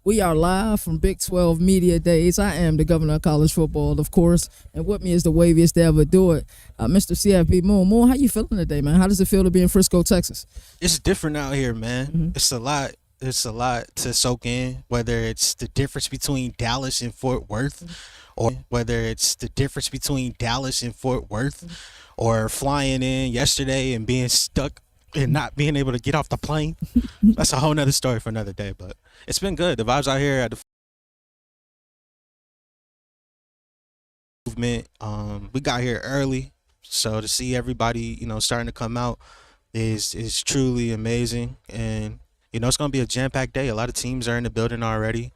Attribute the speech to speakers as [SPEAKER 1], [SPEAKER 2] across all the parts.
[SPEAKER 1] We are live from Big 12 Media Days. I am the governor of college football, of course, and with me is the waviest to ever do it, Mr. CFB Moon. Moon, how you feeling today, man? How does it feel to be in Frisco, Texas?
[SPEAKER 2] It's different out here, man. It's a lot. It's a lot to soak in, whether it's the difference between Dallas and Fort Worth, or or flying in yesterday and being stuck and not being able to get off the plane. That's a whole nother story for another day, but it's been good. The vibes out here at the movement, we got here early, so to see everybody, starting to come out is truly amazing. And it's going to be a jam-packed day. A lot of teams are in the building already.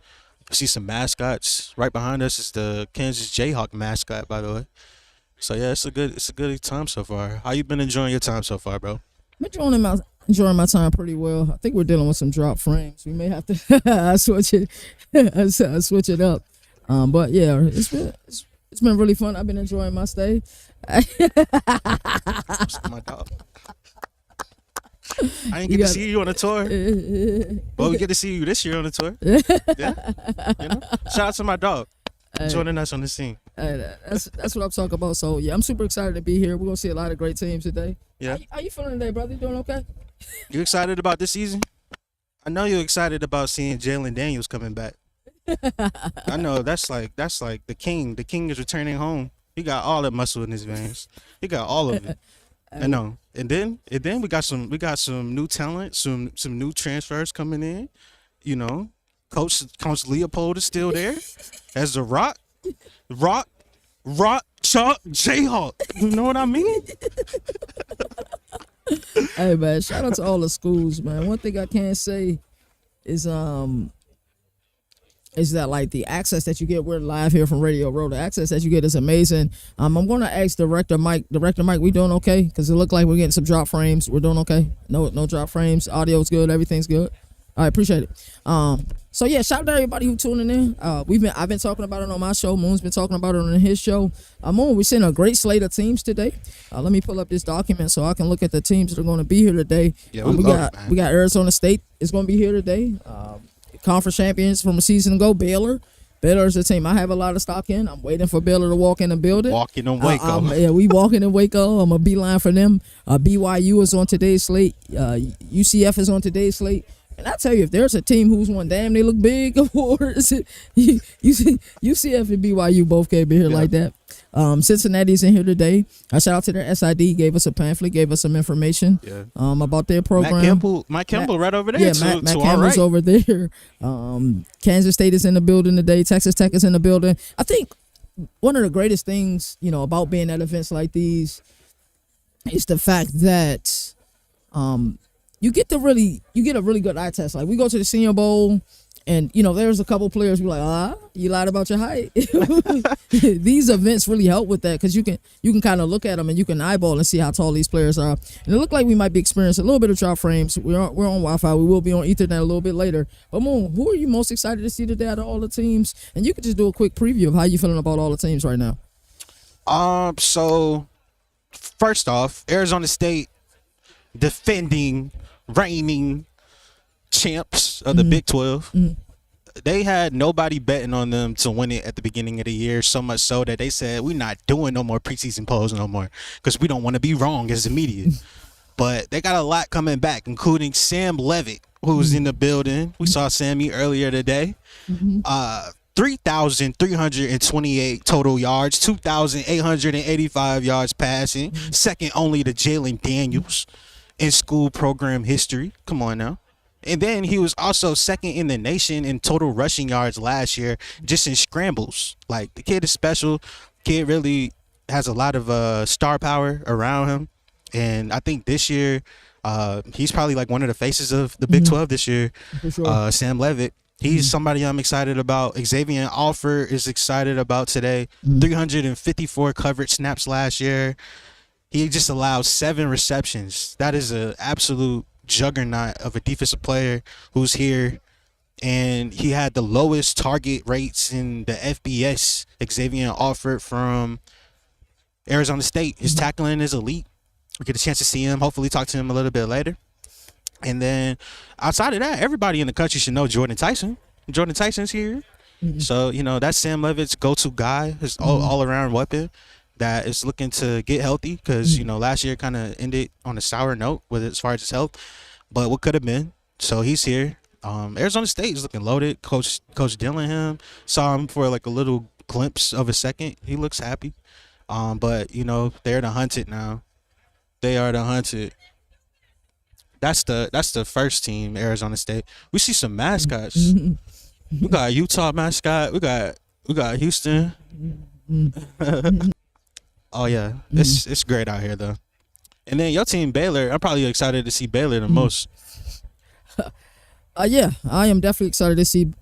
[SPEAKER 2] I see some mascots. Right behind us is the Kansas Jayhawk mascot, by the way. So yeah, it's a good time so far. How you been enjoying your time so far, bro?
[SPEAKER 1] I'm enjoying my time pretty well. I think we're dealing with some drop frames. We may have to switch it up. But yeah, it's been really fun. I've been enjoying my stay.
[SPEAKER 2] My dog. I ain't get to see you on a tour, but we get to see you this year on the tour. Yeah, shout out to my dog joining us on the scene.
[SPEAKER 1] That's what I'm talking about. So yeah, I'm super excited to be here. We're gonna see a lot of great teams today.
[SPEAKER 2] Yeah.
[SPEAKER 1] How you feeling today, brother? You doing okay?
[SPEAKER 2] You excited about this season? I know you're excited about seeing Jalen Daniels coming back. I know that's like the king. The king is returning home. He got all that muscle in his veins. He got all of it. I know. And then we got some new talent, some new transfers coming in. Coach Leopold is still there as the Rock Chalk Jayhawk. You know what I mean?
[SPEAKER 1] Hey man, shout out to all the schools, man. One thing I can say is that like the access that you get, we're live here from Radio Row. The access that you get is amazing. I'm gonna ask Director Mike, we doing okay? Because it looked like we're getting some drop frames. We're doing okay. No drop frames. Audio's good. Everything's good. All right, appreciate it. So yeah, shout out to everybody who tuning in. I've been talking about it on my show. Moon's been talking about it on his show. Moon, we're seeing a great slate of teams today. Let me pull up this document so I can look at the teams that are going to be here today.
[SPEAKER 2] Yeah,
[SPEAKER 1] we got Arizona State is going to be here today. Conference champions from a season ago, Baylor. Baylor is a team I have a lot of stock in. I'm waiting for Baylor to walk in and build it.
[SPEAKER 2] Walking in Waco.
[SPEAKER 1] Yeah, we walking in Waco. I'm a beeline for them. BYU is on today's slate. UCF is on today's slate. And I tell you, if there's a team who's won damn they look big awards, UCF and BYU both can't be here like that. Cincinnati's in here today. I shout out to their SID, gave us a pamphlet, gave us some information about their program.
[SPEAKER 2] Mike Campbell right over there.
[SPEAKER 1] Yeah, Matt Campbell's over there. Kansas State is in the building today. Texas Tech is in the building. I think one of the greatest things, about being at events like these is the fact that you get a really good eye test. Like we go to the Senior Bowl, and there's a couple players who are like, you lied about your height. These events really help with that because you can kind of look at them and you can eyeball and see how tall these players are. And it looked like we might be experiencing a little bit of drop frames. We're on Wi-Fi. We will be on Ethernet a little bit later. But Moon, who are you most excited to see today out of all the teams? And you could just do a quick preview of how you feeling about all the teams right now.
[SPEAKER 2] So first off, Arizona State defending, reigning champs of the Big 12. They had nobody betting on them to win it at the beginning of the year, so much so that they said, we're not doing no more preseason polls no more because we don't want to be wrong as the media. But they got a lot coming back, including Sam Levitt, who's in the building. We saw Sammy earlier today. 3,328 total yards, 2,885 yards passing, second only to Jalen Daniels in school program history. Come on now. And then he was also second in the nation in total rushing yards last year, just in scrambles. Like, the kid is special. Kid really has a lot of star power around him. And I think this year, he's probably like one of the faces of the Big 12 this year.
[SPEAKER 1] For sure.
[SPEAKER 2] Sam Levitt. He's somebody I'm excited about. Xavier Alford is excited about today. 354 coverage snaps last year. He just allowed 7 receptions. That is an absolute juggernaut of a defensive player who's here. And he had the lowest target rates in the FBS. Xavier Alford from Arizona State. His tackling is elite. We get a chance to see him, hopefully talk to him a little bit later. And then outside of that, everybody in the country should know Jordan Tyson. Jordan Tyson's here. So, that's Sam Levitt's go-to guy, his all-around weapon that is looking to get healthy because, last year kind of ended on a sour note with as far as his health. But what could have been? So he's here. Arizona State is looking loaded. Coach Dillingham saw him for like a little glimpse of a second. He looks happy. But, they're the hunted now. They are the hunted. That's the first team, Arizona State. We see some mascots. We got a Utah mascot. We got Houston. Oh yeah, it's great out here though. And then your team Baylor, I'm probably excited to see Baylor the most.
[SPEAKER 1] Yeah, I am definitely excited to see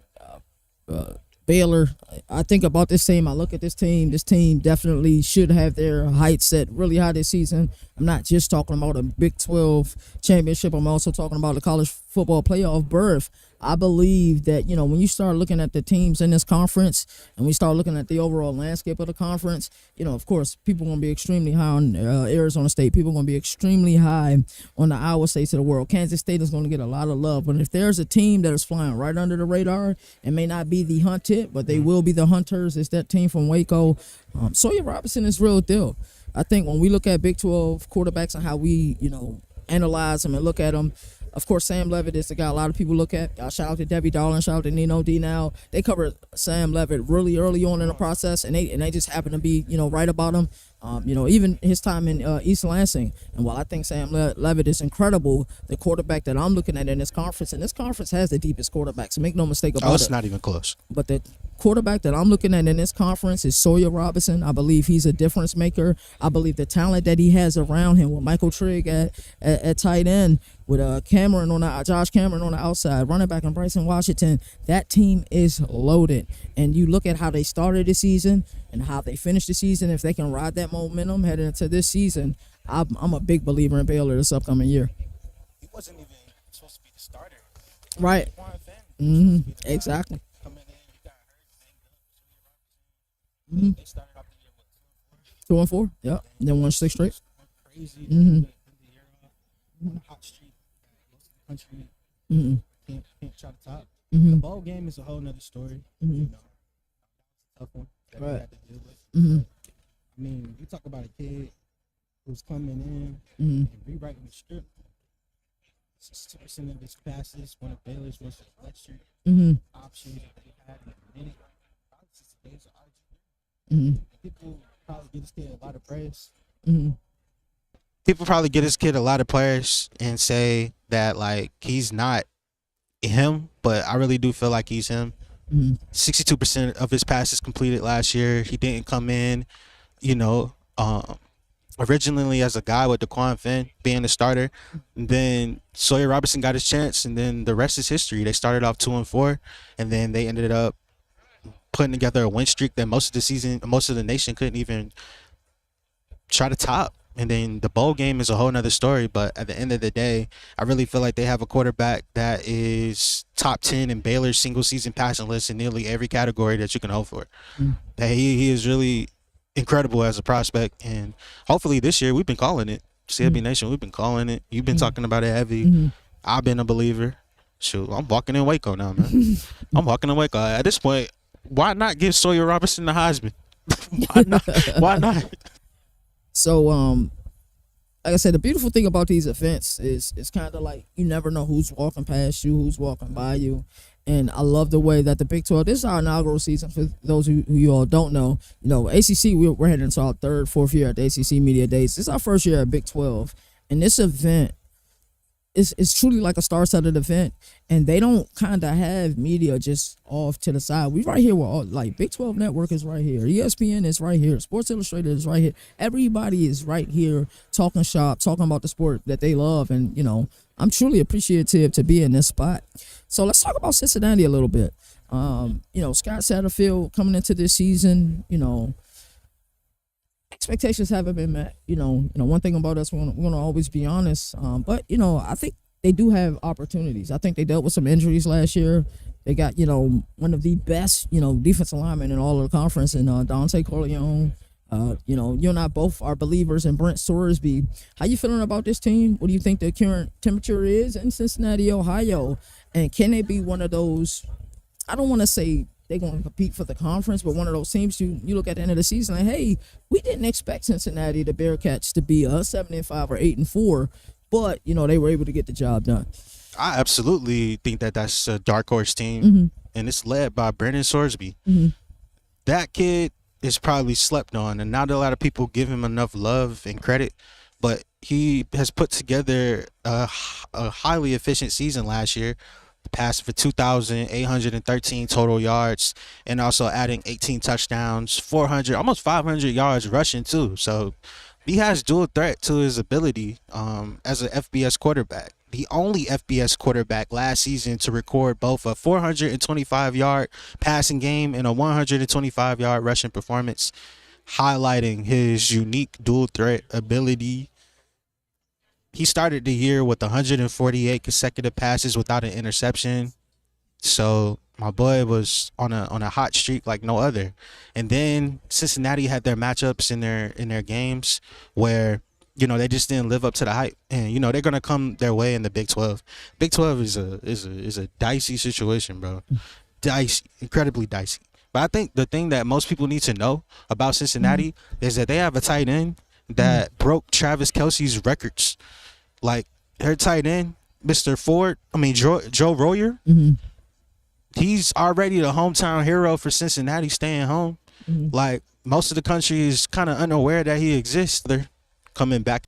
[SPEAKER 1] Baylor. I think about this team. I look at this team. This team definitely should have their heights set really high this season. I'm not just talking about a Big 12 championship. I'm also talking about the college football playoff berth. I believe that, when you start looking at the teams in this conference and we start looking at the overall landscape of the conference, of course, people are going to be extremely high on Arizona State. People are going to be extremely high on the Iowa States of the world. Kansas State is going to get a lot of love. But if there's a team that is flying right under the radar and may not be the hunted, but they will be the hunters, it's that team from Waco. Sawyer Robertson is real deal. I think when we look at Big 12 quarterbacks and how we, analyze them and look at them, of course, Sam Levitt is the guy a lot of people look at. Shout out to Debbie Darling, shout out to Nino D. Now they covered Sam Levitt really early on in the process, and they just happen to be right about him. Even his time in East Lansing. And while I think Sam Levitt is incredible, the quarterback that I'm looking at in this conference, and this conference has the deepest quarterback, so make no mistake about it.
[SPEAKER 2] Oh, it's not even close.
[SPEAKER 1] But the quarterback that I'm looking at in this conference is Sawyer Robertson. I believe he's a difference maker. I believe the talent that he has around him with Michael Trigg at tight end, with Josh Cameron on the outside, running back and Bryson Washington, that team is loaded. And you look at how they started the season and how they finished the season. If they can ride that momentum heading into this season, I'm a big believer in Baylor this upcoming year.
[SPEAKER 2] He wasn't even supposed to be the starter.
[SPEAKER 1] Right. Exactly.
[SPEAKER 2] They started off the year with
[SPEAKER 1] 2-4. Yeah. And then won 6 straight.
[SPEAKER 2] crazy. Hot streak. Country. Can't try to top. The bowl game is a whole nother story. Tough one that we had to deal with. I mean, you talk about a kid who's coming in and rewriting the script. 60% of his passes, one of Baylor's was a lecture option that they had in a minute. Probably since the days of RG. People probably give this kid a lot of praise. People probably give this kid a lot of praise and say that like he's not him, but I really do feel like he's him. 62% of his passes completed last year. He didn't come in, originally as a guy with DeQuan Finn being the starter. And then Sawyer Robertson got his chance, and then the rest is history. They started off 2-4, and then they ended up putting together a win streak that most of the nation couldn't even try to top. And then the bowl game is a whole nother story. But at the end of the day, I really feel like they have a quarterback that is top 10 in Baylor's single season passing list in nearly every category that you can hope for. That he is really incredible as a prospect. And hopefully this year we've been calling it. CLB Nation, we've been calling it. You've been talking about it heavy. I've been a believer. Shoot, I'm walking in Waco now, man. I'm walking in Waco. At this point, why not give Sawyer Robertson the Heisman? Why not? Why not?
[SPEAKER 1] So, like I said, the beautiful thing about these events is it's kind of like you never know who's walking past you, who's walking by you. And I love the way that the Big 12, this is our inaugural season for those who you all don't know. ACC, we're heading into our third, fourth year at the ACC Media Days. This is our first year at Big 12. And this event is truly like a star-studded event. And they don't kind of have media just off to the side. We right here with all, like, Big 12 Network is right here. ESPN is right here. Sports Illustrated is right here. Everybody is right here talking shop, talking about the sport that they love. And, I'm truly appreciative to be in this spot. So let's talk about Cincinnati a little bit. Scott Satterfield coming into this season, expectations haven't been met. One thing about us, we're gonna always be honest. But I think they do have opportunities. I think they dealt with some injuries last year. They got one of the best defensive linemen in all of the conference, and Dante Corleone. You and I both are believers in Brent Sorsby. How you feeling about this team? What do you think the current temperature is in Cincinnati, Ohio? And can they be one of those, I don't want to say they're going to compete for the conference, but one of those teams you look at the end of the season like, hey, we didn't expect Cincinnati, the Bearcats, to be 7-5 or 8-4, but they were able to get the job done.
[SPEAKER 2] I absolutely think that that's a dark horse team, and it's led by Brennan Sorsby. That kid is probably slept on, and not a lot of people give him enough love and credit, but he has put together a highly efficient season last year, passing for 2,813 total yards, and also adding 18 touchdowns, 400, almost 500 yards rushing too. So he has dual threat to his ability as an FBS quarterback. The only FBS quarterback last season to record both a 425-yard passing game and a 125-yard rushing performance, highlighting his unique dual threat ability. He started the year with 148 consecutive passes without an interception. So my boy was on a hot streak like no other. And then Cincinnati had their matchups in their games where they just didn't live up to the hype. And they're gonna come their way in the Big 12. Big 12 is a dicey situation, bro. Dicey, incredibly dicey. But I think the thing that most people need to know about Cincinnati is that they have a tight end that broke Travis Kelce's records. Like, her tight end, Joe Royer, he's already the hometown hero for Cincinnati, staying home. Like, most of the country is kind of unaware that he exists. They're coming back.